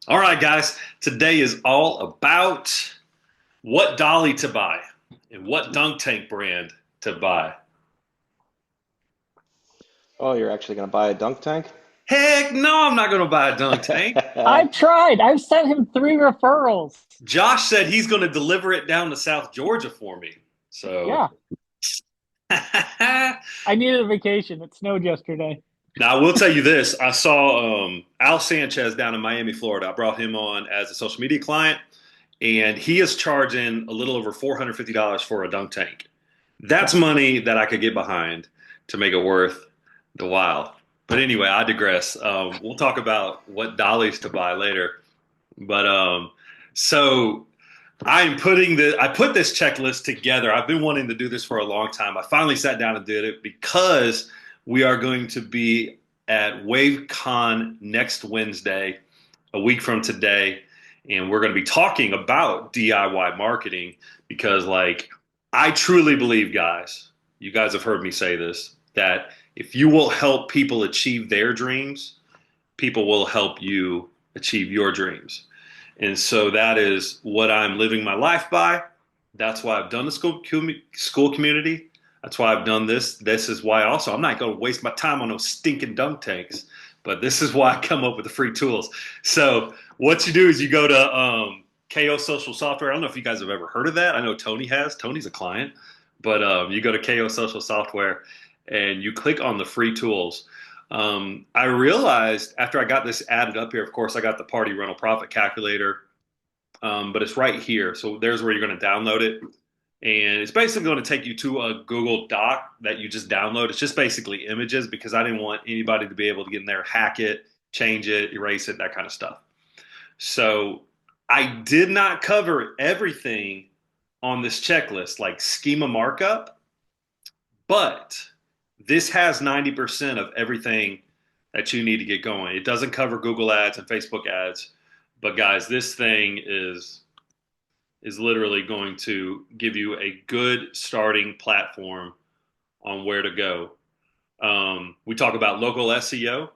All right, guys. Today is all about what dolly to buy and what dunk tank brand to buy. Oh, you're actually going to buy a dunk tank? Heck no, I'm not going to buy a dunk tank. I've tried. I've sent him three referrals. Josh said he's going to deliver it down to South Georgia for me. So Yeah, now I needed a vacation. It snowed yesterday. I will tell you this. I saw Al Sanchez down in Miami, Florida. I brought him on as a social media client, and he is charging a little over $450 for a dunk tank. That's money that I could get behind to make it worth the while. But anyway, I digress. We'll talk about what dollies to buy later. But so I put this checklist together. I've been wanting to do this for a long time. I finally sat down and did it because we are going to be at WaveCon next Wednesday, a week from today, and we're going to be talking about DIY marketing because I truly believe, guys, you guys have heard me say this, that if you will help people achieve their dreams, people will help you achieve your dreams. And so that is what I'm living my life by. That's why I've done the school community. That's why I've done this. This is why also I'm not going to waste my time on those stinking dunk tanks. But this is why I come up with the free tools. So what you do is you go to KO Social Software. I don't know if you guys have ever heard of that. I know Tony has. Tony's a client. But you go to KO Social Software and you click on the free tools. I realized after I got this added up here, of course, I got the party rental profit calculator, but it's right here. So there's where you're going to download it. And it's basically going to take you to a Google Doc that you just download. It's just basically images because I didn't want anybody to be able to get in there, hack it, change it, erase it, that kind of stuff. So I did not cover everything on this checklist, like schema markup, but this has 90% of everything that you need to get going. It doesn't cover Google ads and Facebook ads, but guys, this thing is literally going to give you a good starting platform on where to go. We talk about local SEO,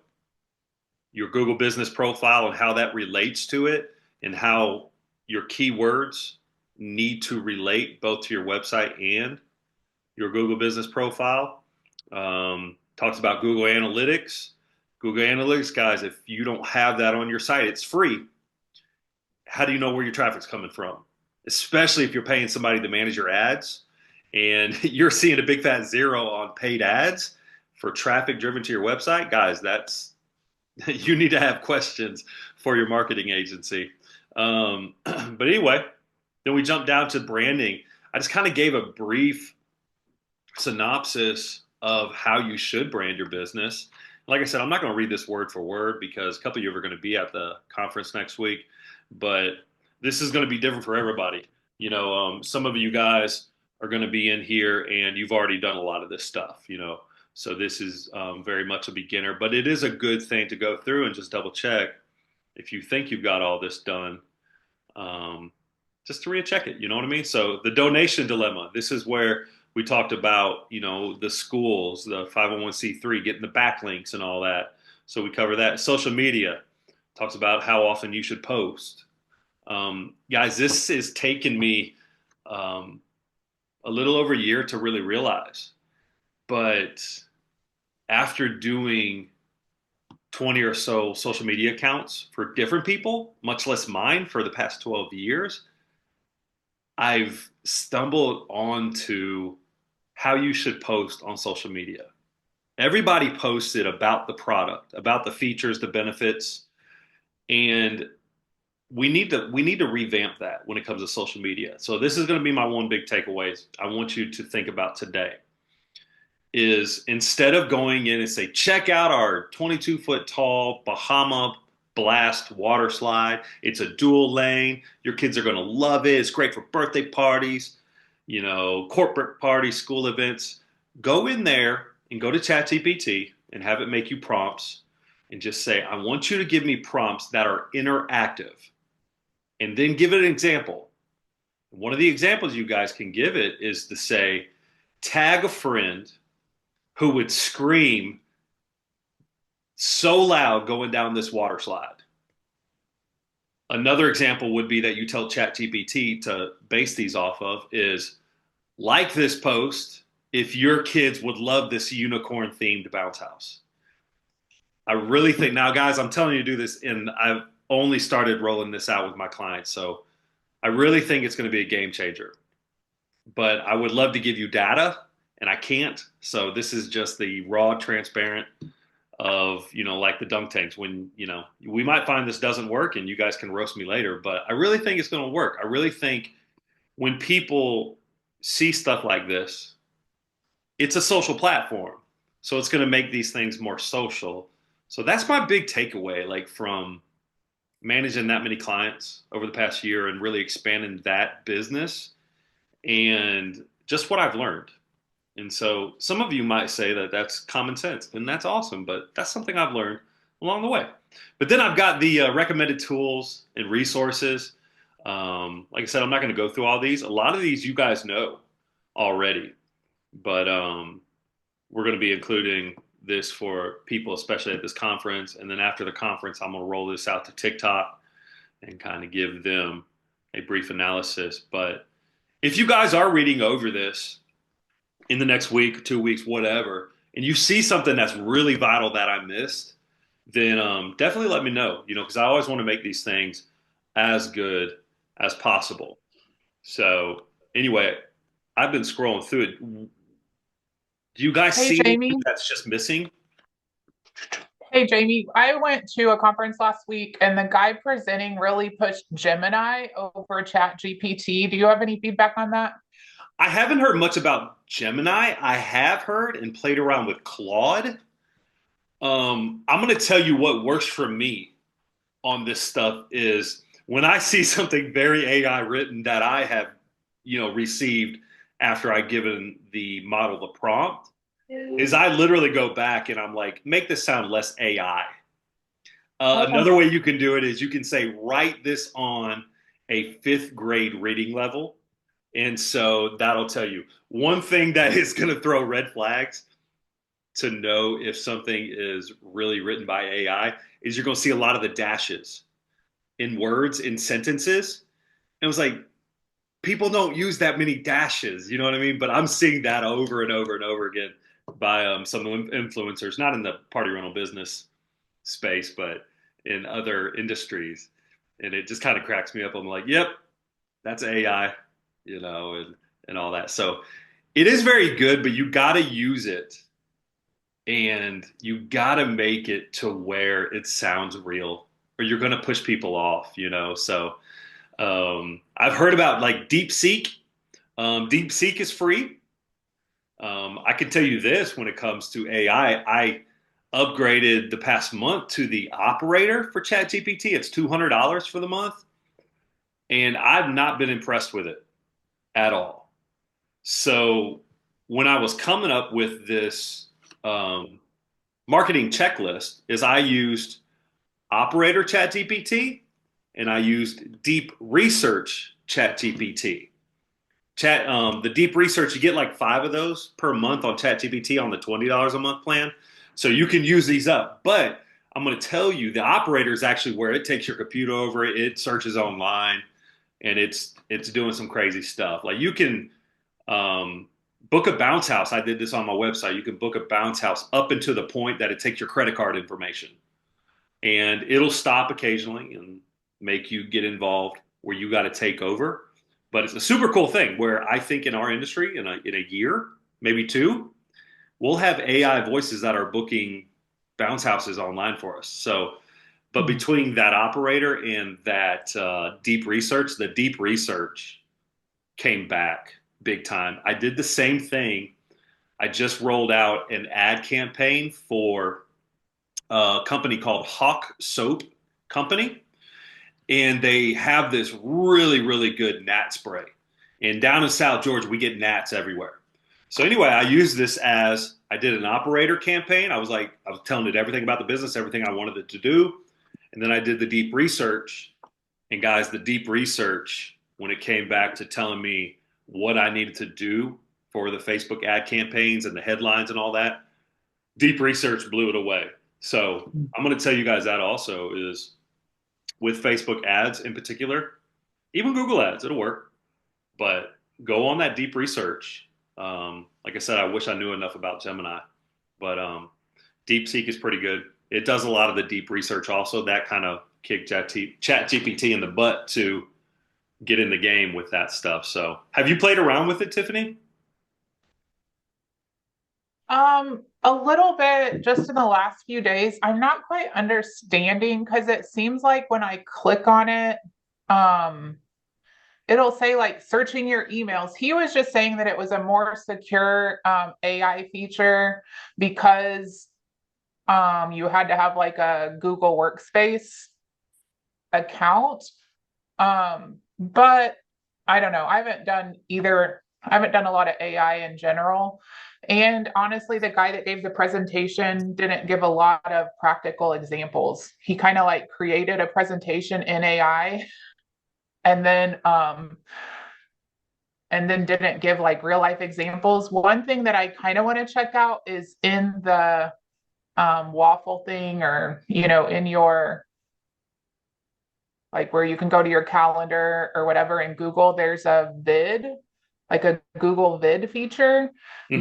your Google business profile, and how that relates to it, and how your keywords need to relate both to your website and your Google business profile. Talks about Google Analytics. Google Analytics, guys, if you don't have that on your site, it's free. How do you know where your traffic's coming from? Especially if you're paying somebody to manage your ads and you're seeing a big fat zero on paid ads for traffic driven to your website, guys, that's you need to have questions for your marketing agency. But anyway, then we jump down to branding. I just kind of gave a brief synopsis of how you should brand your business. Like I said, I'm not going to read this word for word because a couple of you are going to be at the conference next week, but this is going to be different for everybody. Some of you guys are going to be in here and you've already done a lot of this stuff, so this is very much a beginner, but it is a good thing to go through and just double check if you think you've got all this done, um, just to recheck it. You know what I mean? So the donation dilemma. This is where we talked about, the schools, the 501c3, getting the backlinks and all that. So we cover that. Social media talks about how often you should post. Guys, this has taken me um, a little over a year to really realize. But after doing 20 or so social media accounts for different people, much less mine, for the past 12 years, I've stumbled onto how you should post on social media. Everybody posted about the product, about the features, the benefits, and we need to revamp that when it comes to social media. So this is going to be my one big takeaway. I want you to think about today is instead of going in and say, check out our 22-foot tall Bahama Blast water slide. It's a dual lane. Your kids are going to love it. It's great for birthday parties, corporate parties, school events. Go in there and go to ChatGPT and have it make you prompts and just say, I want you to give me prompts that are interactive. And then give it an example. One of the examples you guys can give it is to say, tag a friend who would scream so loud going down this water slide. Another example would be that you tell ChatGPT to base these off of is like this post if your kids would love this unicorn themed bounce house. I really think now, guys, I'm telling you to do this, and I've only started rolling this out with my clients. So I really think it's going to be a game changer. But I would love to give you data, and I can't. So this is just the raw, transparent of, like the dunk tanks. When, we might find this doesn't work, and you guys can roast me later, but I really think it's going to work. I really think when people see stuff like this, it's a social platform. So it's going to make these things more social. So that's my big takeaway, like from managing that many clients over the past year and really expanding that business and just what I've learned. And so some of you might say that that's common sense, and that's awesome, but that's something I've learned along the way. But then I've got the recommended tools and resources. Like I said, I'm not going to go through all these. A lot of these you guys know already, but we're going to be including this for people, especially at this conference. And then after the conference, I'm going to roll this out to TikTok and kind of give them a brief analysis. But if you guys are reading over this in the next week, 2 weeks, whatever, and you see something that's really vital that I missed, then definitely let me know, because I always want to make these things as good as possible. So anyway, I've been scrolling through it. Do you guys Hey see anything Jamie. that's just missing? Hey Jamie, I went to a conference last week and the guy presenting really pushed Gemini over Chat GPT. Do you have any feedback on that? I haven't heard much about Gemini. I have heard and played around with Claude. I'm going to tell you what works for me on this stuff is when I see something very AI written that I have, received after I given the model the prompt, is I literally go back and I'm like, make this sound less AI. Okay. Another way you can do it is you can say, write this on a fifth grade reading level. And so that'll tell you one thing that is going to throw red flags to know if something is really written by AI is you're going to see a lot of the dashes in words, in sentences. And it was like, people don't use that many dashes, you know what I mean? But I'm seeing that over and over and over again by some influencers, not in the party rental business space, but in other industries. And it just kind of cracks me up. I'm like, yep, that's AI, and all that. So it is very good, but you got to use it and you got to make it to where it sounds real or you're going to push people off. So I've heard about like DeepSeek. DeepSeek is free. I can tell you this when it comes to AI, I upgraded the past month to the operator for ChatGPT. It's $200 for the month. And I've not been impressed with it at all. So when I was coming up with this marketing checklist is I used operator ChatGPT and I used deep research ChatGPT. The deep research, you get like 5 of those per month on ChatGPT on the $20 a month plan. So you can use these up. But I'm going to tell you, the operator is actually where it takes your computer over, it searches online, and it's doing some crazy stuff. Like you can book a bounce house. I did this on my website. You can book a bounce house up until the point that it takes your credit card information. And it'll stop occasionally and make you get involved where you got to take over. But it's a super cool thing where I think in our industry, in a year, maybe 2, we'll have AI voices that are booking bounce houses online for us. So, but between that operator and that deep research, the deep research came back big time. I did the same thing. I just rolled out an ad campaign for a company called Hawk Soap Company. And they have this really, really good gnat spray. And down in South Georgia, we get gnats everywhere. So anyway, I used this as I did an operator campaign. I was telling it everything about the business, everything I wanted it to do. And then I did the deep research. And guys, the deep research, when it came back to telling me what I needed to do for the Facebook ad campaigns and the headlines and all that, deep research blew it away. So I'm going to tell you guys that also is with Facebook ads in particular, even Google ads, it'll work. But go on that deep research. Like I said, I wish I knew enough about Gemini, but DeepSeek is pretty good. It does a lot of the deep research also. That kind of kicked ChatGPT in the butt to get in the game with that stuff. So have you played around with it, Tiffany? A little bit just in the last few days. I'm not quite understanding because it seems like when I click on it, um, it'll say like searching your emails. He was just saying that it was a more secure AI feature because you had to have like a Google Workspace account. But I don't know. I haven't done either. I haven't done a lot of AI in general. And honestly, the guy that gave the presentation didn't give a lot of practical examples. He kind of like created a presentation in AI and then didn't give like real life examples. One thing that I kind of want to check out is in the waffle thing, or in your, like, where you can go to your calendar or whatever in Google, there's a vid, like a Google vid feature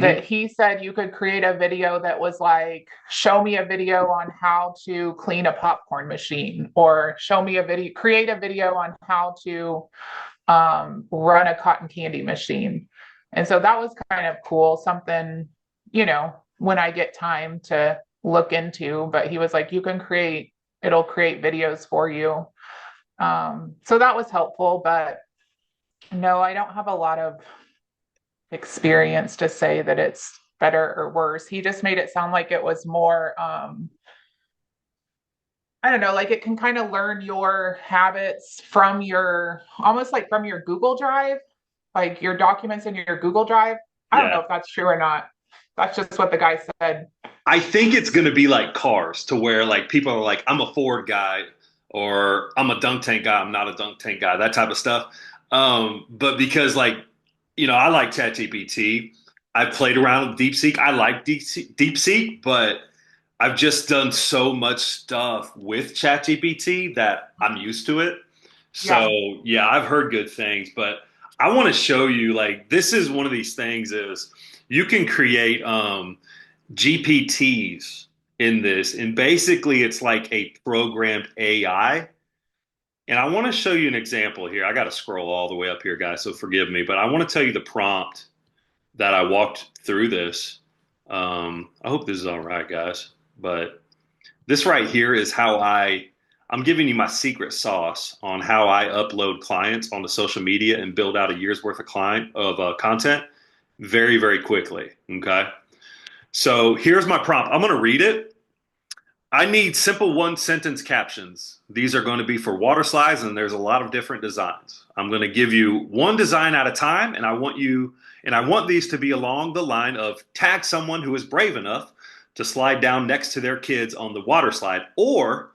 that he said you could create a video that was like, show me a video on how to clean a popcorn machine, or show me a video, create a video on how to run a cotton candy machine. And so that was kind of cool, something, when I get time to look into. But he was like, it'll create videos for you. So that was helpful, but no, I don't have a lot of experience to say that it's better or worse. He just made it sound like it was more, I don't know, like it can kind of learn your habits from almost like from your Google Drive, like your documents in your Google Drive. I don't know if that's true or not. That's just what the guy said. I think it's going to be like cars, to where like people are like, I'm a Ford guy, or I'm a dunk tank guy, I'm not a dunk tank guy, that type of stuff. But because like, I like ChatGPT. I've played around with DeepSeek. I like DeepSeek, but I've just done so much stuff with ChatGPT that I'm used to it. So yeah, I've heard good things, but I want to show you, like, this is one of these things is you can create GPTs in this, and basically it's like a programmed AI. And I want to show you an example here. I got to scroll all the way up here, guys, so forgive me, but I want to tell you the prompt that I walked through this. I hope this is all right, guys. But this right here is how I'm giving you my secret sauce on how I upload clients onto social media and build out a year's worth of content very, very quickly. Okay. So here's my prompt. I'm going to read it. I need simple one sentence captions. These are going to be for water slides, and there's a lot of different designs. I'm going to give you one design at a time, and I want these to be along the line of tag someone who is brave enough to slide down next to their kids on the water slide, or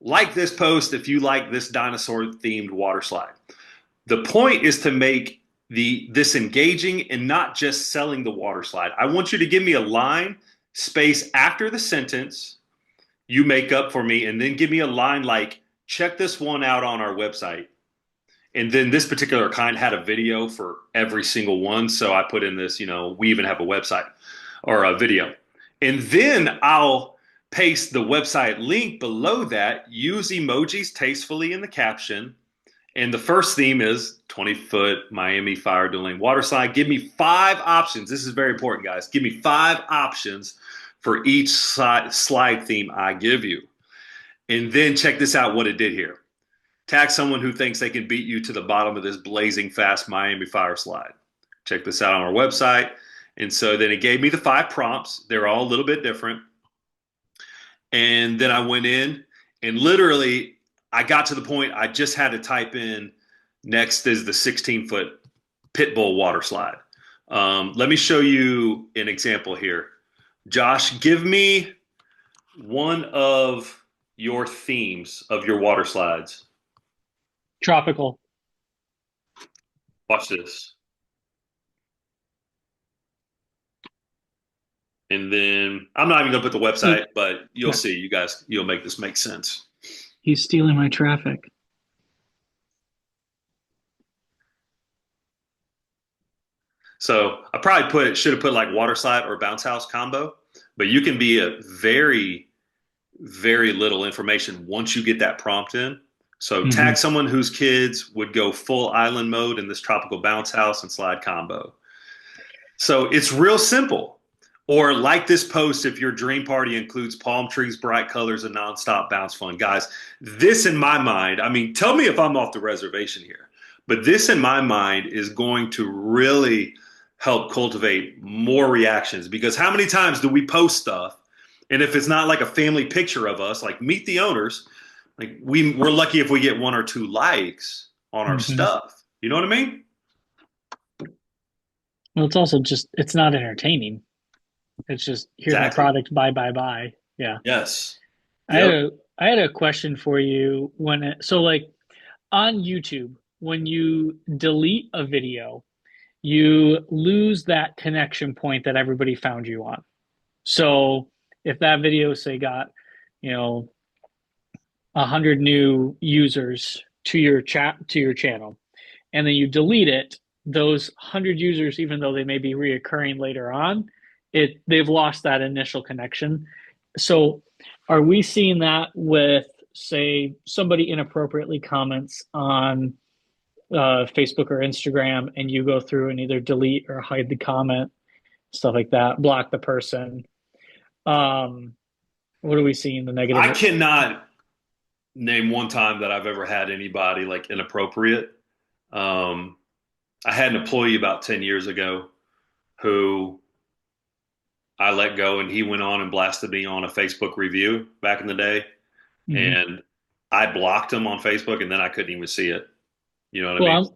like this post if you like this dinosaur themed water slide. The point is to make this engaging and not just selling the water slide. I want you to give me a line space after the sentence you make up for me, and then give me a line like, check this one out on our website. And then this particular kind had a video for every single one. So I put in this, we even have a website or a video. And then I'll paste the website link below that, use emojis tastefully in the caption. And the first theme is 20-foot Miami fire dueling water slide. Give me 5 options. This is very important, guys. Give me 5 options for each slide theme I give you. And then check this out, what it did here. Tag someone who thinks they can beat you to the bottom of this blazing fast Miami fire slide. Check this out on our website. And so then it gave me the 5 prompts. They're all a little bit different. And then I went in and literally I got to the point I just had to type in, next is the 16-foot pit bull water slide. Let me show you an example here. Josh, give me one of your themes of your water slides. Tropical. Watch this. And then I'm not even going to put the website, but you'll see, you guys, you'll make this make sense. He's stealing my traffic. So I probably should have put like water slide or bounce house combo, but you can be a very, very little information once you get that prompt in. So Hmm. tag someone whose kids would go full island mode in this tropical bounce house and slide combo. So it's real simple. Or like this post, if your dream party includes palm trees, bright colors, and nonstop bounce fun. Guys, this in my mind, I mean, tell me if I'm off the reservation here, but this in my mind is going to really help cultivate more reactions because how many times do we post stuff? And if it's not like a family picture of us, like meet the owners, like we're lucky if we get 1 or 2 likes on our Hmm. stuff. You know what I mean? Well, it's also just, it's not entertaining. It's just, here's my Exactly. product, buy, buy, buy. Yeah. Yes. I had Yep. a, I had a question for you so like on YouTube, when you delete a video, you lose that connection point that everybody found you on. So if that video, say, got, you know, 100 new users to your channel, and then you delete it, those 100 users, even though they may be reoccurring later on, they've lost that initial connection. So are we seeing that with, say, somebody inappropriately comments on Facebook or Instagram, and you go through and either delete or hide the comment, stuff like that, block the person? Um, what are we seeing the I negative? cannot name one time that I've ever had anybody like inappropriate. Um, I had an employee about 10 years ago who I let go and he went on and blasted me on a Facebook review back in the day. Mhm. And I blocked him on Facebook and then I couldn't even see it. You know what I Well, mean?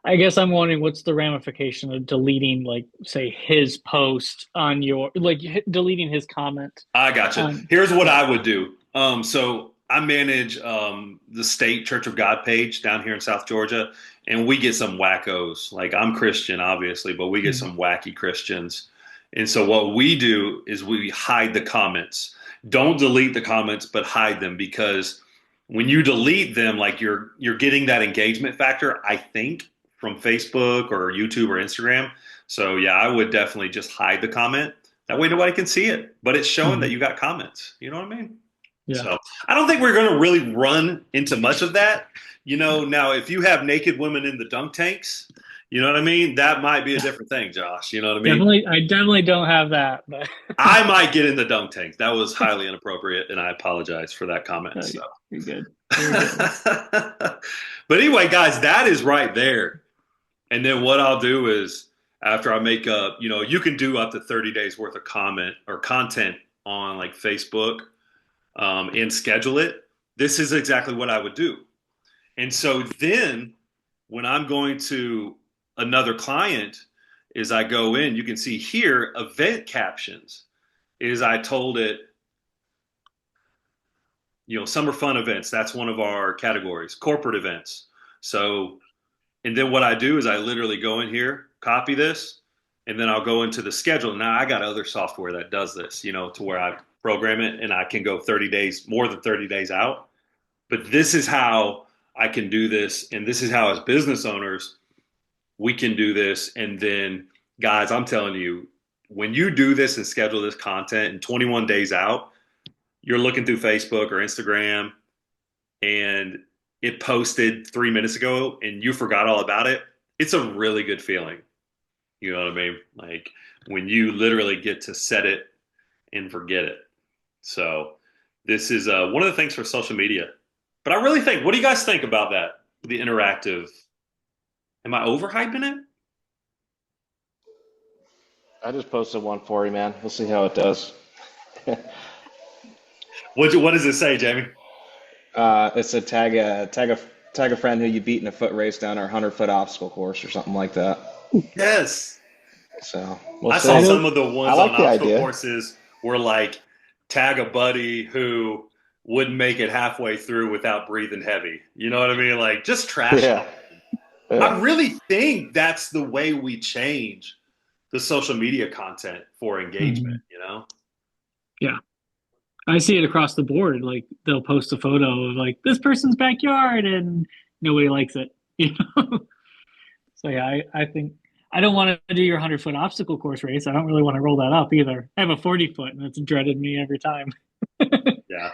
I guess I'm wondering what's the ramification of deleting, like, say, his post on your, like, deleting his comment I gotcha. on, Here's what yeah. I would do. So I manage the state Church of God page down here in South Georgia, and we get some wackos. Like I'm Christian, obviously, but we get Mhm. some wacky Christians. And so what we do is we hide the comments. Don't delete the comments, but hide them because when you delete them, like you're getting that engagement factor, I think, from Facebook or YouTube or Instagram. So yeah, I would definitely just hide the comment that way nobody can see it, but it's showing that Mhm. you got comments. You know what I mean? Yeah. So I don't think we're going to really run into much of that. Now if you have naked women in the dunk tanks, you know what I mean? That might be a different thing, Josh. You know what I mean? I definitely don't have that, but I might get in the dunk tank. That was highly inappropriate, and I apologize for that comment. no, So, you're good. You're good. but anyway, guys, that is right there. And then what I'll do is after I make up, you can do up to 30 days worth of comment or content on like Facebook and schedule it. This is exactly what I would do. And so then when I'm going to another client, is I go in, you can see here event captions. Is I told it, summer fun events. That's one of our categories. Corporate events. So and then what I do is I literally go in here, copy this, and then I'll go into the schedule. Now I got other software that does this, to where I program it and I can go 30 days, more than 30 days out. But this is how I can do this. And this is how, as business owners, we can do this. And then, guys, I'm telling you, when you do this and schedule this content in 21 days out, you're looking through Facebook or Instagram and it posted 3 minutes ago and you forgot all about it, it's a really good feeling. You know what I mean? Like when you literally get to set it and forget it. So this is one of the things for social media. But I really think, what do you guys think about that? The interactive. Am I overhyping it? I just posted one for you, man. We'll see how it does. What does it say, Jamie? It's a tag a friend who you beat in a foot race down our 100-foot obstacle course or something like that. Yes. So we'll I see. saw I don't, some of the I ones on like the obstacle idea. courses were like tag a buddy who wouldn't make it halfway through without breathing heavy. You know what I mean? Like just trash Yeah, talk. yeah. I really think that's the way we change the social media content for engagement, mhm. you know? Yeah. I see it across the board. Like they'll post a photo of like this person's backyard and nobody likes it. You know? So yeah, I think I don't want to do your 100-foot obstacle course race. I don't really want to roll that up either. I have a 40-foot and it's dreaded me every time. Yeah.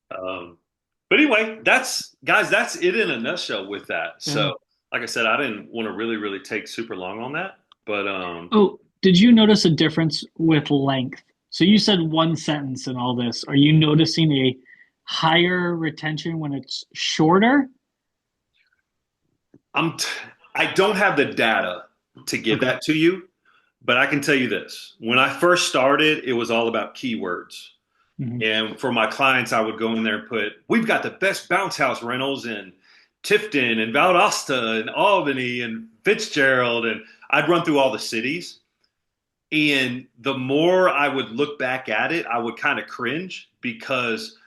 But anyway, that's it in a nutshell with that. Yeah. So, like I said, I didn't want to really take super long on that, but Oh, did you notice a difference with length? So you said one sentence in all this. Are you noticing a higher retention when it's shorter? I'm t- I don't have the data to give Okay. that to you, but I can tell you this. When I first started, it was all about keywords. Mhm. And for my clients, I would go in there and put, we've got the best bounce house rentals in Tifton and Valdosta and Albany and Fitzgerald. And I'd run through all the cities. And the more I would look back at it, I would kind of cringe because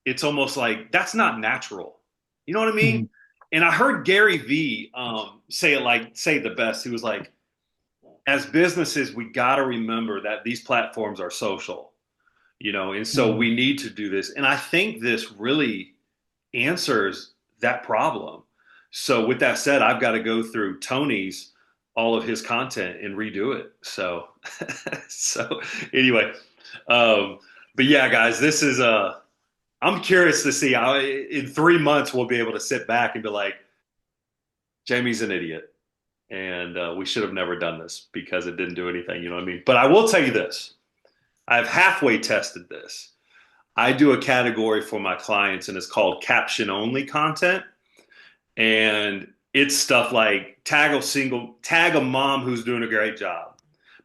it's almost like that's not natural. You know what I mean? Mhm. And I heard Gary Vee say it the best. He was like, as businesses, we got to remember that these platforms are social, and so Mhm. we need to do this. And I think this really answers that problem. So with that said, I've got to go through Tony's all of his content and redo it. So so anyway, um, but yeah, guys, this is I'm curious to see how in 3 months we'll be able to sit back and be like, Jamie's an idiot, and we should have never done this because it didn't do anything. You know what I mean? But I will tell you this: I've halfway tested this. I do a category for my clients, and it's called caption only content, and it's stuff like tag a mom who's doing a great job.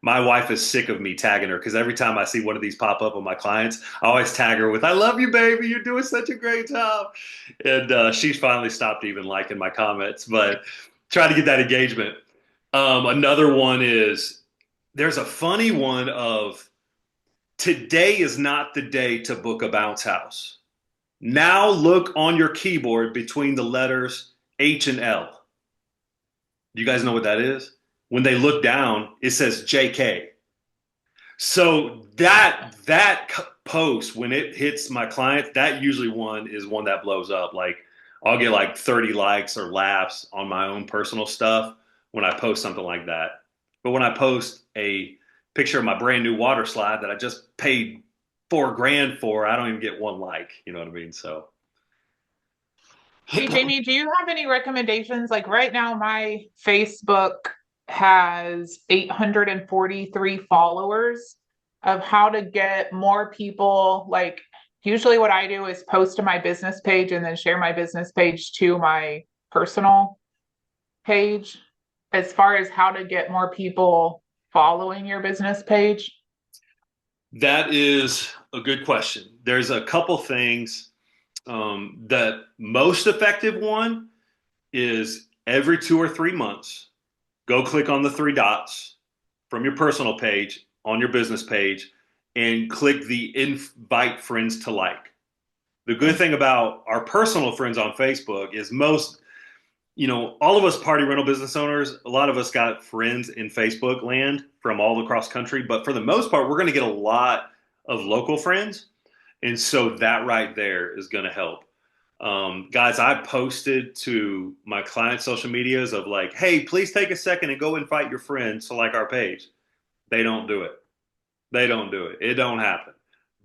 My wife is sick of me tagging her because every time I see one of these pop up on my clients, I always tag her with "I love you, baby. You're doing such a great job," and she's finally stopped even liking my comments. But try to get that engagement. Another one is there's a funny one of today is not the day to book a bounce house. Now look on your keyboard between the letters H and L. You guys know what that is? When they look down, it says JK. So that post when it hits my client, that usually one is one that blows up. Like I'll get like 30 likes or laughs on my own personal stuff when I post something like that. But when I post a picture of my brand new water slide that I just paid 4 grand for, I don't even get one like. You know what I mean? So Hey, Jamie, do you have any recommendations? Like right now, my Facebook has 843 followers of how to get more people. Like, usually what I do is post to my business page and then share my business page to my personal page as far as how to get more people following your business page. that is a good question. There's a couple things. The most effective one is every 2 or 3 months, go click on the 3 dots from your personal page on your business page and click the invite friends to like. The good thing about our personal friends on Facebook is all of us party rental business owners, a lot of us got friends in Facebook land from all across country, but for the most part, we're going to get a lot of local friends. And so that right there is going to help. Guys, I posted to my client social medias of like, hey, please take a second and go invite your friends to like our page. They don't do it. They don't do it. It don't happen.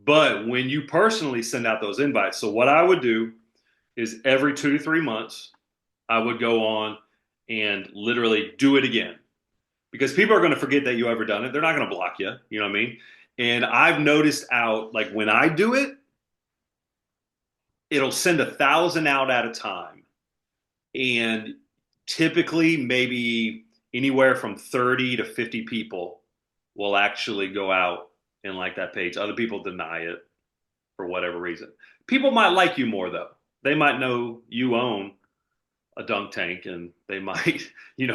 But when you personally send out those invites, so what I would do is every 2 to 3 months, I would go on and literally do it again because people are going to forget that you ever done it. They're not going to block you. You know what I mean? And I've noticed out like when I do it, it'll send 1,000 out at a time. And typically, maybe anywhere from 30 to 50 people will actually go out and like that page. Other people deny it for whatever reason. People might like you more, though. They might know you own a dunk tank and they might,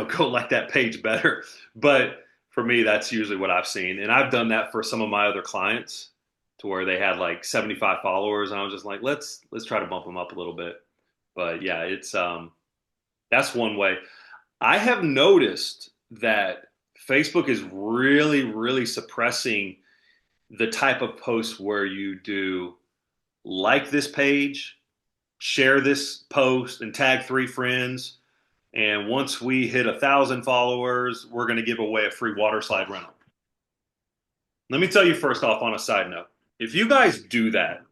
go like that page better. But for me, that's usually what I've seen. And I've done that for some of my other clients to where they had like 75 followers. And I was just like, let's try to bump them up a little bit. But yeah, it's that's one way. I have noticed that Facebook is really, really suppressing the type of post where you do like this page, share this post, and tag 3 friends. And once we hit 1,000 followers, we're going to give away a free water slide rental. Let me tell you first off on a side note, if you guys do that,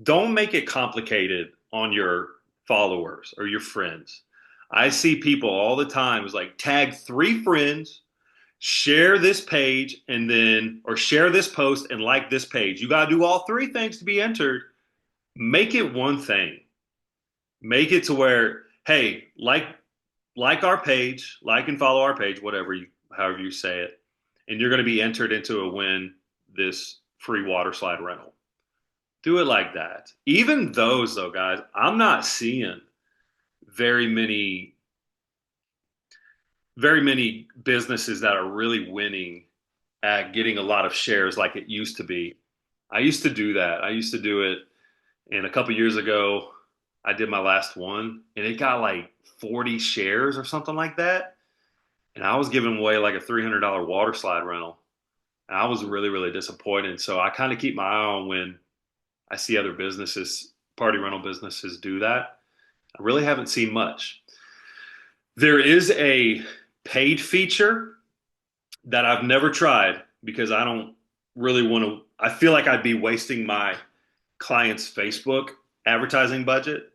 don't make it complicated on your followers or your friends. I see people all the time is like tag 3 friends, share this page, and then, or share this post and like this page. You got to do all 3 things to be entered. Make it one thing. Make it to where, hey, like our page, like and follow our page, however you say it, and you're going to be entered into a win this free water slide rental. Do it like that. Even those though, guys, I'm not seeing very many businesses that are really winning at getting a lot of shares like it used to be. I used to do that. I used to do it, and a couple years ago, I did my last one, and it got like 40 shares or something like that. And I was giving away like a $300 water slide rental. And I was really, really disappointed. So I kind of keep my eye on when I see other businesses, party rental businesses do that. I really haven't seen much. There is a paid feature that I've never tried because I don't really want to, I feel like I'd be wasting my client's Facebook advertising budget,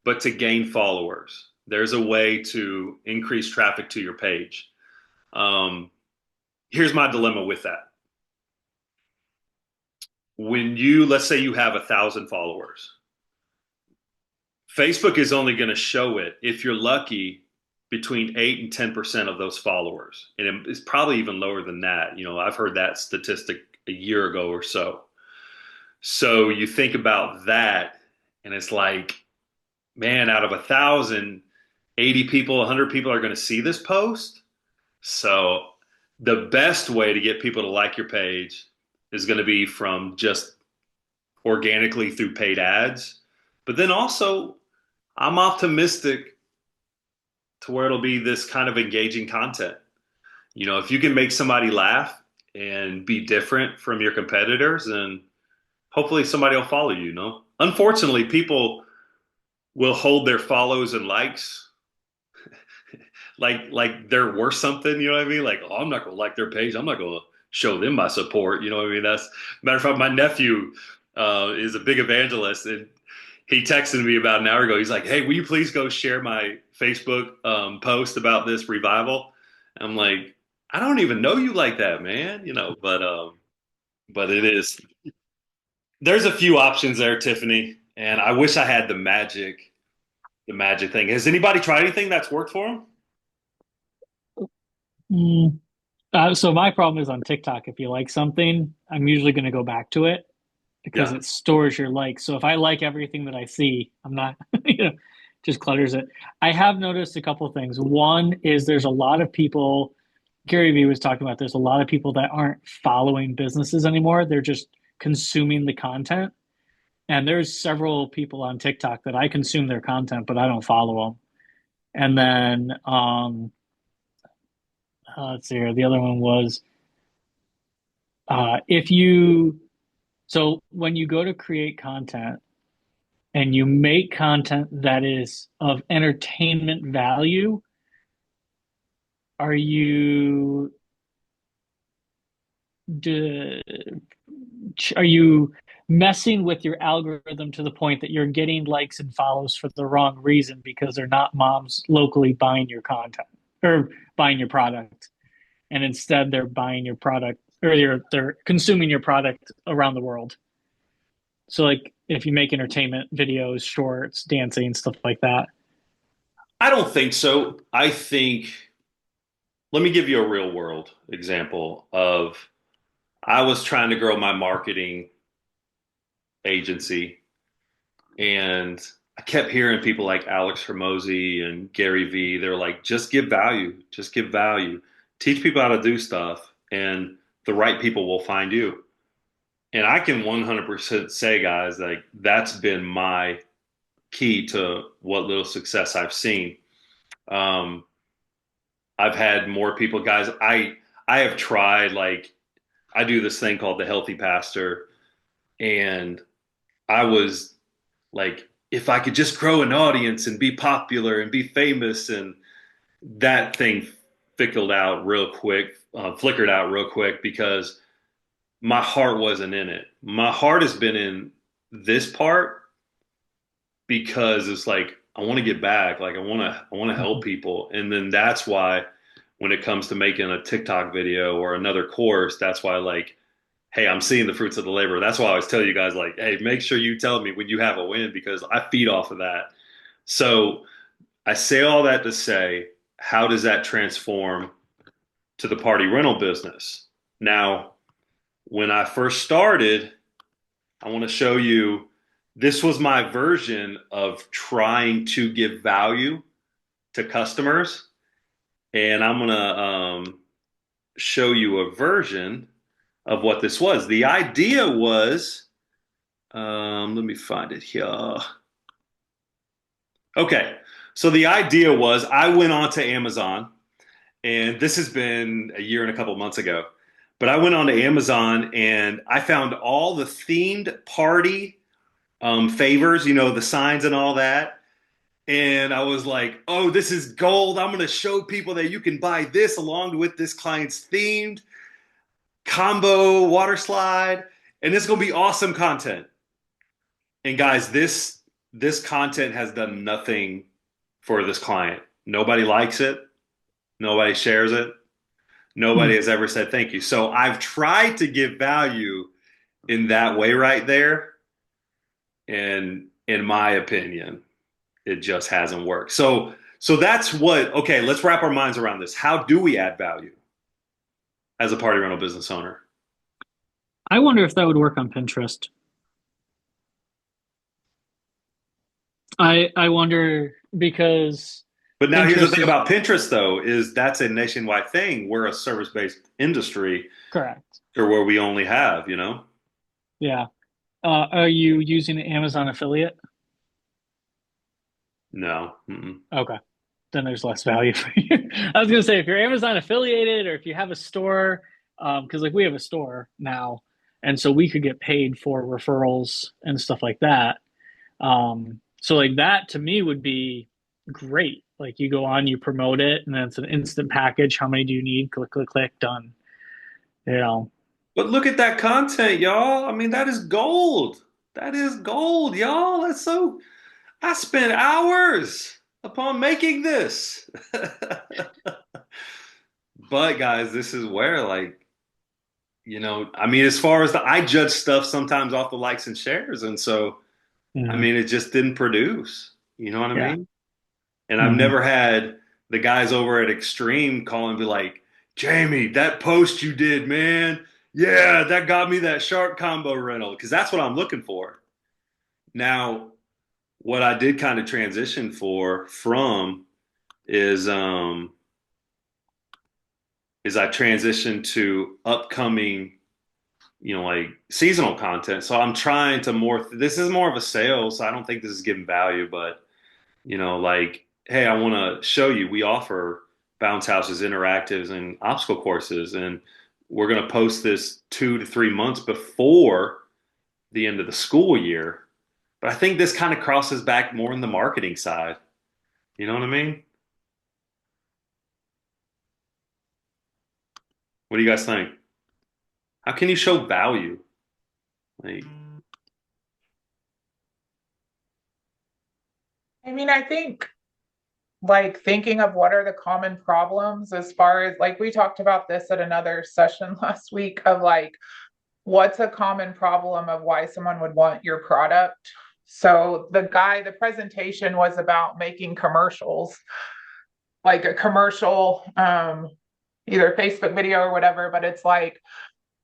but to gain followers, there's a way to increase traffic to your page. Here's my dilemma with that. When let's say you have 1,000 followers, Facebook is only going to show it, if you're lucky, between 8 and 10% of those followers. And it's probably even lower than that. I've heard that statistic a year ago or so. So you think about that, and it's like, man, out of 1,000, 80 people, 100 people are going to see this post. So the best way to get people to like your page is going to be from just organically through paid ads. But then also, I'm optimistic to where it'll be this kind of engaging content. If you can make somebody laugh and be different from your competitors, then hopefully somebody will follow you. Unfortunately, people will hold their follows and likes like they're worth something. You know what I mean? Like, oh, I'm not gonna like their page. I'm not gonna show them my support. You know what I mean? That's matter of fact, my nephew is a big evangelist, and he texted me about an hour ago. He's like, "Hey, will you please go share my Facebook post about this revival?" I'm like, "I don't even know you like that, man." But it is. There's a few options there, Tiffany, and I wish I had the magic thing. Has anybody tried anything that's worked for them? Mm. So my problem is on TikTok. If you like something, I'm usually going to go back to it because Yeah. it stores your likes. So if I like everything that I see, I'm not, just clutters it. I have noticed a couple of things. One is there's a lot of people, Gary Vee was talking about, there's a lot of people that aren't following businesses anymore. They're just consuming the content. And there's several people on TikTok that I consume their content, but I don't follow them. And then, let's see here. The other one was if you, so when you go to create content and you make content that is of entertainment value, are you are you messing with your algorithm to the point that you're getting likes and follows for the wrong reason because they're not moms locally buying your content or buying your product, and instead they're buying your product or they're consuming your product around the world? So like if you make entertainment videos, shorts, dancing, stuff like that. I don't think so. Let me give you a real world example of I was trying to grow my marketing agency, and I kept hearing people like Alex Hermosi and Gary Vee. They're like, just give value, teach people how to do stuff, and the right people will find you. And I can 100% say, guys, like that's been my key to what little success I've seen. I've had more people, guys. I have tried, like, I do this thing called the Healthy Pastor, and I was like, if I could just grow an audience and be popular and be famous, and that thing flickered out real quick because my heart wasn't in it. My heart has been in this part because it's like I want to get back. Like I want to help people. And then that's why when it comes to making a TikTok video or another course, that's why like, hey, I'm seeing the fruits of the labor. That's why I always tell you guys like, hey, make sure you tell me when you have a win because I feed off of that. So I say all that to say, how does that transform to the party rental business? Now, when I first started, I want to show you this was my version of trying to give value to customers. And I'm going to show you a version of what this was. The idea was, let me find it here. Okay. So the idea was I went on to Amazon, and this has been a year and a couple of months ago. But I went on to Amazon and I found all the themed party favors, you know, the signs and all that. And I was like, oh, this is gold. I'm going to show people that you can buy this along with this client's themed combo water slide. And it's going to be awesome content. And guys, this content has done nothing for this client. Nobody likes it. Nobody shares it. Nobody has ever said thank you. So I've tried to give value in that way right there. And in my opinion, it just hasn't worked. So that's what, okay, let's wrap our minds around this. How do we add value as a party rental business owner? I wonder if that would work on Pinterest. I wonder because But now here's the Pinterest thing is about Pinterest though, is that's a nationwide thing. We're a service-based industry correct. or where we only have, you know? Yeah. Are you using an Amazon affiliate? No. Mm-mm. Okay. Then there's less value for you. I was gonna say if you're Amazon affiliated or if you have a store, because like we have a store now, and so we could get paid for referrals and stuff like that. So like that to me would be great. Like you go on, you promote it, and then it's an instant package. How many do you need? Click, click, click, done. You know. But look at that content, y'all. I mean, that is gold. That is gold, y'all. That's so. I spent hours upon making this. But guys, this is where like, you know, I mean, as far as I judge stuff sometimes off the likes and shares, and so I Mhm. mean, it just didn't produce. You know what I Yeah. mean? And I've Mhm. never had the guys over at Extreme call and be like, Jamie, that post you did, man. Yeah, that got me that shark combo rental because that's what I'm looking for. Now, what I did kind of transition from is I transitioned to upcoming, you know, like seasonal content. So I'm trying to this is more of a sale, so I don't think this is giving value, but you know, like, hey, I want to show you we offer bounce houses, interactives, and obstacle courses, and we're going to post this 2 to 3 months before the end of the school year. But I think this kind of crosses back more in the marketing side. You know what I mean? What do you guys think? How can you show value? Like, I mean, I think like thinking of what are the common problems as far as like we talked about this at another session last week of like what's a common problem of why someone would want your product. So the presentation was about making commercials, like a commercial, either Facebook video or whatever, but it's like,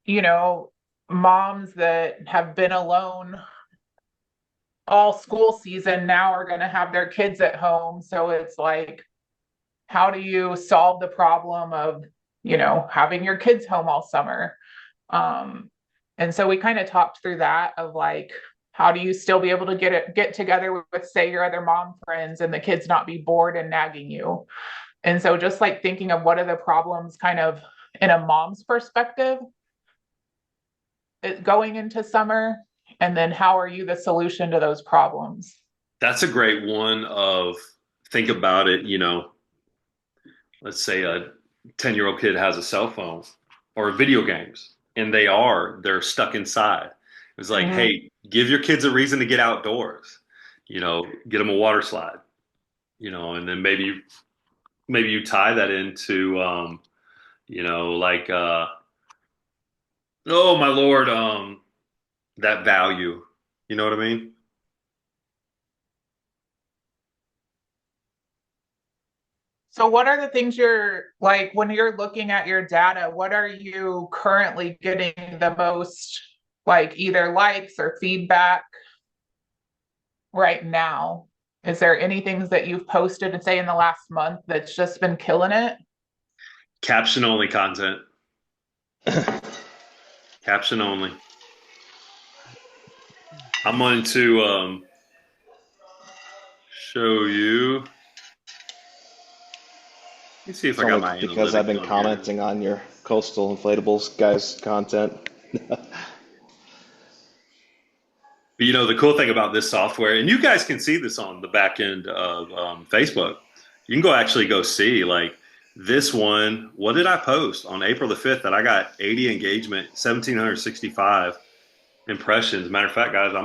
you know, moms that have been alone all school season now are going to have their kids at home. So it's like, how do you solve the problem of, you know, having your kids home all summer? And so we kind of talked through that of like, how do you still be able to get together with, say, your other mom friends and the kids not be bored and nagging you? And so just like thinking of what are the problems kind of in a mom's perspective. going into summer? And then how are you the solution to those problems? That's a great one of think about it, let's say a 10-year-old kid has a cell phone or video games and they're stuck inside. It's like, Mhm. hey, give your kids a reason to get outdoors, get them a water slide, and then maybe you tie that into, like, oh my Lord, that value, you know what I mean? So what are the things you're like when you're looking at your data, what are you currently getting the most like either likes or feedback right now? Is there any things that you've posted and say in the last month that's just been killing it? Caption only content, caption only. I'm going to show you. Let me see if It's I got only my because I've analytics been on here. commenting on your Coastal Inflatables guys' content. But, the cool thing about this software, and you guys can see this on the back end of Facebook. You can actually go see like this one. What did I post on April the 5th that I got 80 engagement, 1,765 impressions? Matter of fact, guys, let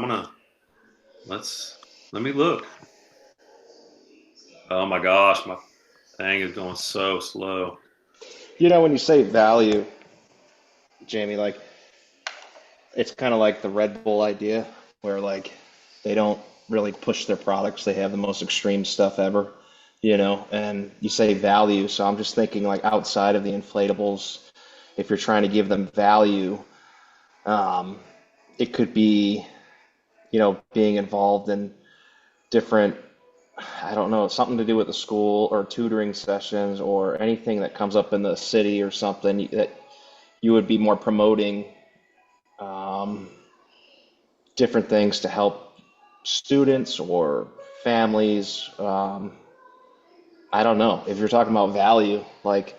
me look. Oh my gosh, my thing is going so slow. When you say value, Jamie, like it's kind of like the Red Bull idea where like they don't really push their products. They have the most extreme stuff ever, and you say value. So I'm just thinking like outside of the inflatables, if you're trying to give them value, um, it could be, being involved in different, I don't know, something to do with the school or tutoring sessions or anything that comes up in the city or something that you would be more promoting um, different things to help students or families. I don't know. If you're talking about value, like,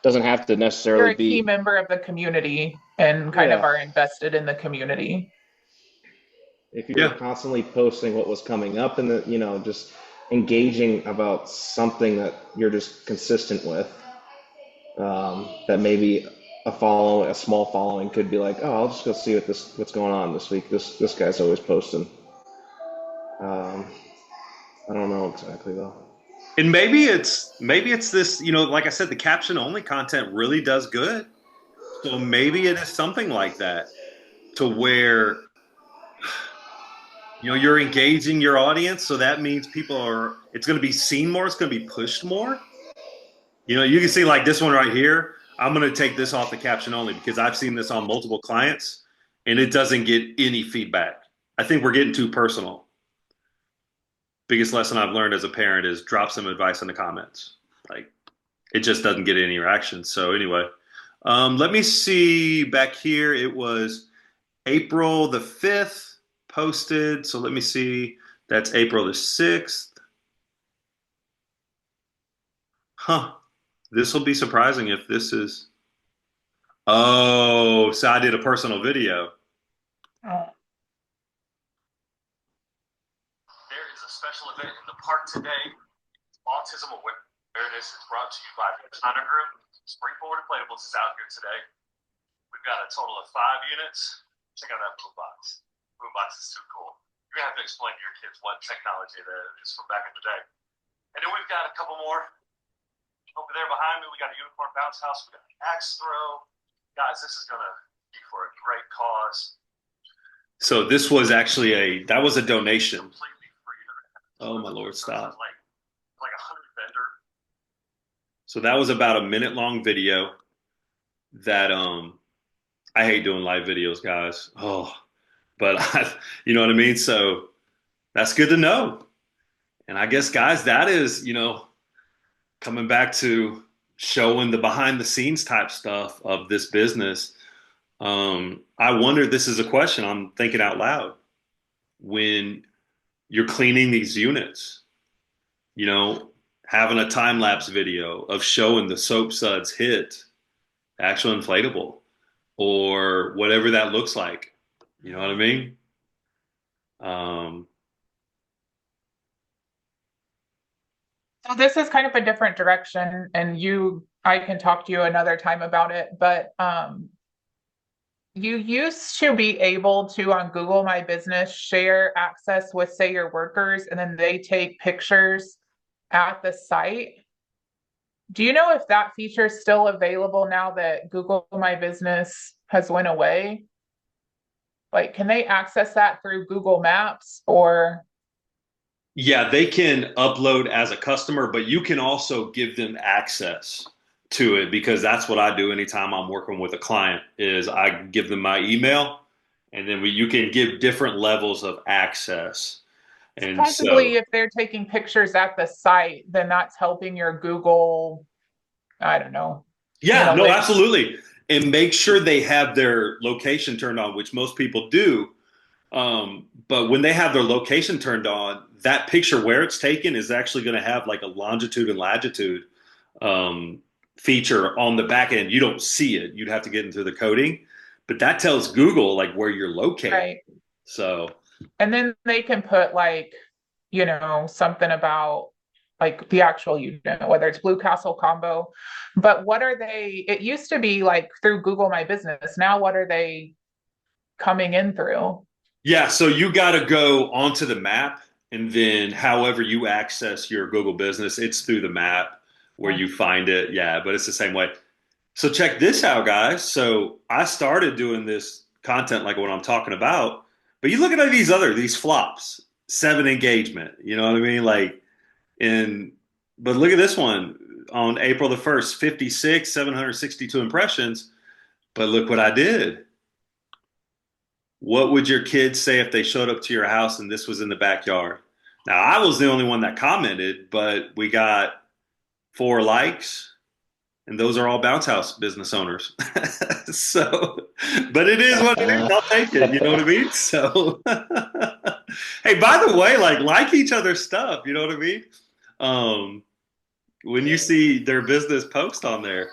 doesn't have to You're necessarily a key be, member of the community and kind of yeah. are invested in the community. If you're Yeah, constantly posting what was coming up and just engaging about something that you're just consistent with, that maybe a small following could be like, oh, I'll just go see what's going on this week. This guy's always posting. Um, I don't know exactly though. and maybe it's this. Like I said, the caption only content really does good. So maybe it is something like that to where you're engaging your audience. So that means it's going to be seen more. It's going to be pushed more. You can see like this one right here. I'm going to take this off the caption only because I've seen this on multiple clients and it doesn't get any feedback. I think we're getting too personal. Biggest lesson I've learned as a parent is drop some advice in the comments. Like it just doesn't get any reaction. So anyway, let me see back here. It was April the 5th posted. So let me see. That's April the 6th. Huh. This will be surprising if this is. Oh, so I did a personal video. Oh. There is a special event in the park today. Autism Awareness is brought to you by Honor Group. Springboard Inflatables is out here today. We've got a total of 5 units. Check out that boombox. Boombox is too cool. You're gonna have to explain to your kids what technology that is from back in the day. And then we've got a couple more over there behind me. We got a unicorn bounce house. We got an axe throw. Guys, this is gonna be for a great cause. So this was actually that was a donation. Completely free. Oh my Lord, stop. Like 100 vendor. So that was about a minute long video that I hate doing live videos, guys. Oh, but you know what I mean? So that's good to know. And I guess, guys, that is, coming back to showing the behind the scenes type stuff of this business. I wonder, this is a question I'm thinking out loud. When you're cleaning these units, having a time-lapse video of showing the soap suds hit actual inflatable. or whatever that looks like. You know what I mean? Um, So this is kind of a different direction, and I can talk to you another time about it, but you used to be able to, on Google My Business, share access with, say, your workers, and then they take pictures at the site. Do you know if that feature is still available now that Google My Business has went away? Like, can they access that through Google Maps or? yeah, they can upload as a customer, but you can also give them access to it because that's what I do anytime I'm working with a client is I give them my email and then you can give different levels of access. And Possibly so, if they're taking pictures at the site, then that's helping your Google, I don't know, yeah, no, analytics. absolutely. And make sure they have their location turned on, which most people do. But when they have their location turned on, that picture where it's taken is actually going to have like a longitude and latitude um, feature on the back end. You don't see it. You'd have to get into the coding, but that tells Google like where you're located. Right. So And then they can put like, something about like the actual unit, whether it's Blue Castle combo. But what are they? It used to be like through Google My Business. Now, what are they coming in through? yeah, so you got to go onto the map, and then however you access your Google Business, it's through the map where Yeah. you find it. Yeah, but it's the same way. So check this out, guys. So I started doing this content like what I'm talking about, but you look at these flops, 7 engagement. You know what I mean? Like in, but look at this one on April the 1st, 56, 762 impressions. But look what I did. What would your kids say if they showed up to your house and this was in the backyard? Now I was the only one that commented, but we got 4 likes, and those are all bounce house business owners. So, but it is what it is. I'll take it. You know what I mean? So, hey, by the way, like each other's stuff. You know what I mean? Um, when you see their business post on there,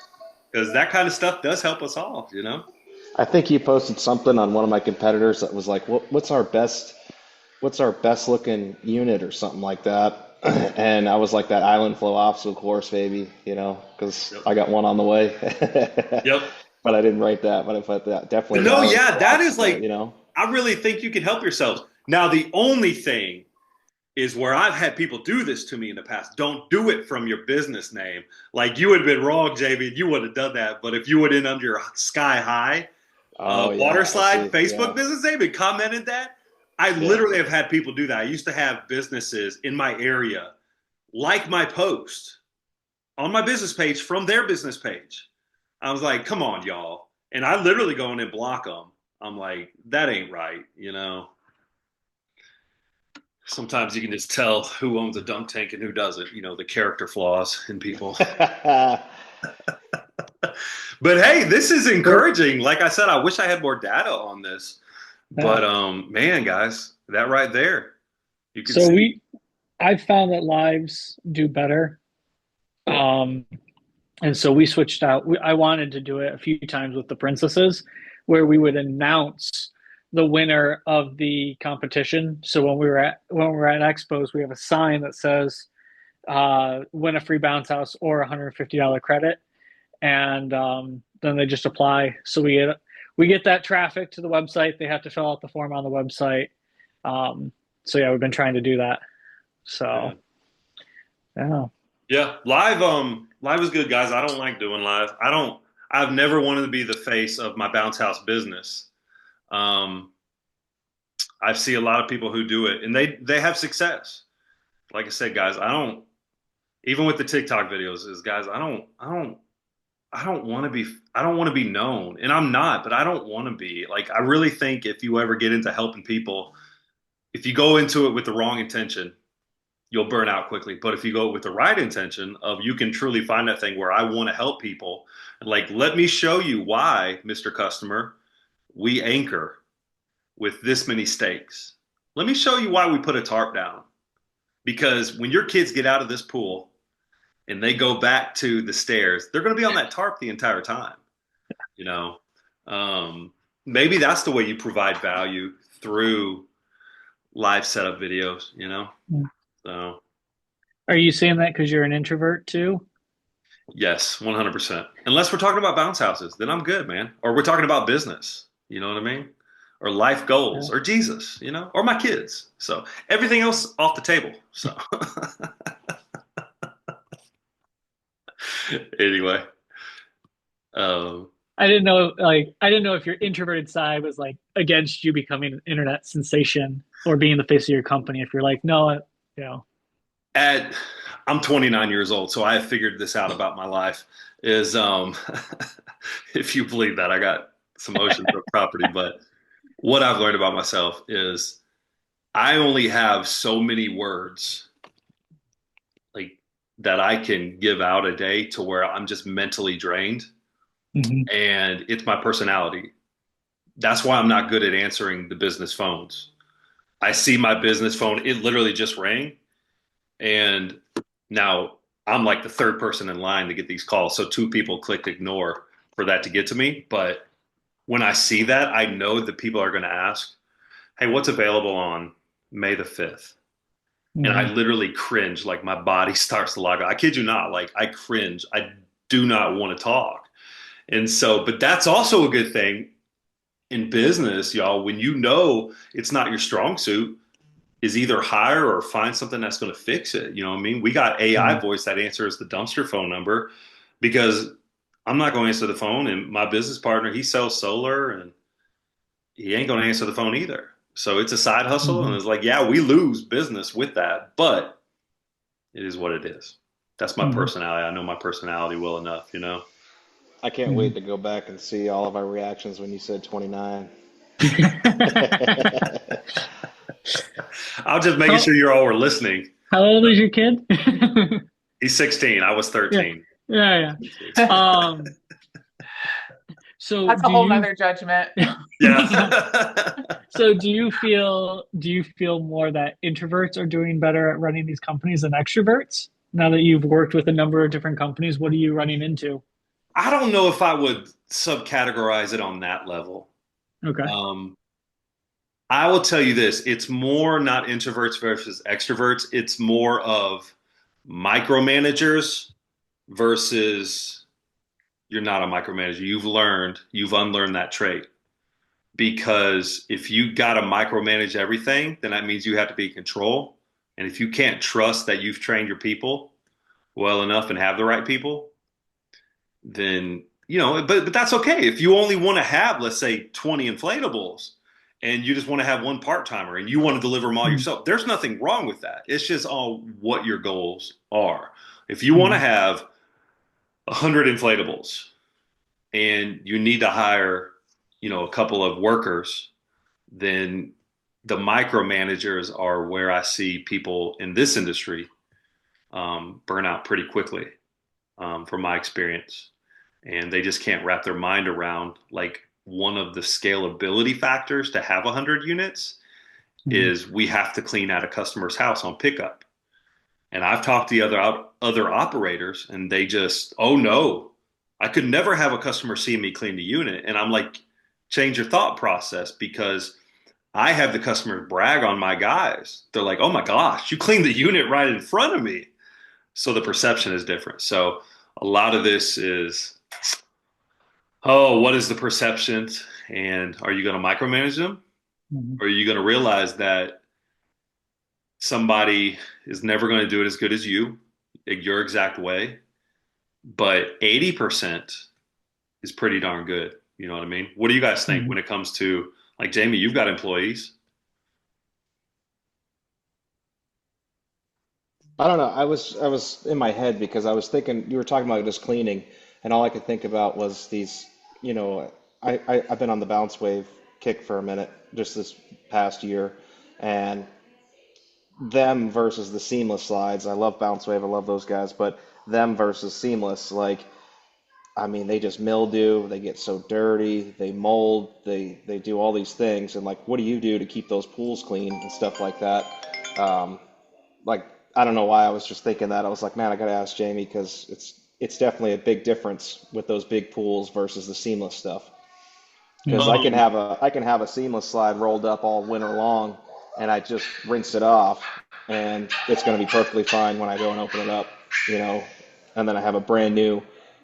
because that kind of stuff does help us all. You know? I think you posted something on one of my competitors that was like, what's our best looking unit or something like that. And I was like that Island Flow obstacle course, baby, because Yep. I got one on the way. Yep. But I didn't write that. But if I that But definitely the no, Island yeah, Flow that is obstacle, like I really think you can help yourselves. Now, the only thing is where I've had people do this to me in the past. Don't do it from your business name. Like you would have been wrong, JV. You would have done that. But if you would have under your Sky High Oh water yeah, I slide see. Facebook Yeah, business name and commented that, I yeah. literally have had people do that. I used to have businesses in my area like my post on my business page from their business page. I was like, come on, y'all. And I literally go in and block them. I'm like, that ain't right, you know? Sometimes you can just tell who owns a dunk tank and who doesn't, the character flaws in people. But hey, this is So, encouraging. Like I said, I wish I had more data on this. yeah. But man, guys, that right there, you can So see. I've found that lives do better. Um, and so we switched out. I wanted to do it a few times with the princesses, where we would announce the winner of the competition. So when we're at expos, we have a sign that says win a free bounce house or $150 credit, and then they just apply. So we get that traffic to the website. They have to fill out the form on the website. Um, so yeah, we've been trying to do that. Yeah. So yeah. Yeah, live is good, guys. I don't like doing live. I've never wanted to be the face of my bounce house business. Um, I see a lot of people who do it and they have success. Like I said, guys, I don't, even with the TikTok videos is guys, I don't want to be, I don't want to be known, and I'm not, but I don't want to be. Like, I really think if you ever get into helping people, if you go into it with the wrong intention, you'll burn out quickly. But if you go with the right intention of you can truly find that thing where I want to help people, and like, let me show you why, Mr. Customer, we anchor with this many stakes. Let me show you why we put a tarp down. Because when your kids get out of this pool and they go back to the stairs, they're going to be on that tarp the entire time, you know? Maybe that's the way you provide value through live setup videos, you know? So, Are you saying that because you're an introvert too? yes, 100%. Unless we're talking about bounce houses, then I'm good, man. Or we're talking about business, you know what I mean? Or life Yeah. goals, or Jesus, you know, or my kids. So everything else off the table. So anyway, um, I didn't know if your introverted side was like against you becoming an internet sensation or being the face of your company. If you're like, no, you know, at I'm 29 years old, so I have figured this out about my life. Is if you believe that, I got some oceans of property, but what I've learned about myself is I only have so many words like that I can give out a day to where I'm just mentally drained, hmm and it's my personality. That's why I'm not good at answering the business phones. I see my business phone, it literally just rang, and now I'm like the third person in line to get these calls. So two people clicked ignore for that to get to me. But when I see that, I know that people are going to ask, hey, what's available on May the 5th? And I hmm literally cringe, like my body starts to log. I kid you not, like I cringe. I do not want to talk. And so, but that's also a good thing in business, y'all. When you know it's not your strong suit, is either hire or find something that's going to fix it. You know what I mean? We got AI hmm voice that answers the dumpster phone number because I'm not going to answer the phone. And my business partner, he sells solar and he ain't going to answer the phone either. So it's a side hustle. And hmm it's like, yeah, we lose business with that, but it is what it is. That's my hmm personality. I know my personality well enough, you know? I can't hmm wait to go back and see all of our reactions when you said 29. I'm just making how sure you all were listening. how old is your kid? He's 16. I was Yeah, 13. yeah, yeah. So That's a do whole you nother judgment. Yeah. so do you feel more that introverts are doing better at running these companies than extroverts? Now that you've worked with a number of different companies, what are you running into? I don't know if I would subcategorize it on that level. Okay. Um, I will tell you this, it's more not introverts versus extroverts. It's more of micromanagers versus you're not a micromanager. You've unlearned that trait. Because if you got to micromanage everything, then that means you have to be in control. And if you can't trust that you've trained your people well enough and have the right people, then but that's okay. If you only want to have, let's say, 20 inflatables and you just want to have one part-timer and you want to deliver them all yourself, there's nothing wrong with that. It's just all what your goals are. If you want to Mm-hmm. have 100 inflatables and you need to hire, a couple of workers, then the micromanagers are where I see people in this industry burn out pretty quickly, from my experience. And they just can't wrap their mind around like one of the scalability factors to have 100 units Mm-hmm. is we have to clean out a customer's house on pickup. And I've talked to the other operators, and they just, oh no, I could never have a customer see me clean the unit. And I'm like, change your thought process because I have the customer brag on my guys. They're like, oh my gosh, you cleaned the unit right in front of me. So the perception is different. So a lot of this is, oh, what is the perception? And are you going to micromanage them? Mm-hmm. Or are you going to realize that somebody is never going to do it as good as you, your exact way, but 80% is pretty darn good. You know what I mean? What do you guys think Mm-hmm. when it comes to, like, Jamie, you've got employees. I don't know. I was in my head because I was thinking you were talking about just cleaning, and all I could think about was these. I've been on the bounce wave kick for a minute just this past year, and them versus the seamless slides. I love bounce wave. I love those guys, but them versus seamless, like I mean, they just mildew. They get so dirty. They mold. They do all these things, and like, what do you do to keep those pools clean and stuff like that? Um, like I don't know why I was just thinking that. I was like, man, I gotta ask Jamie because it's definitely a big difference with those big pools versus the seamless stuff. because Mhm. I can have a seamless slide rolled up all winter long, and I just rinse it off, and it's going to be perfectly fine when I go and open it up, you know. And then I have a brand new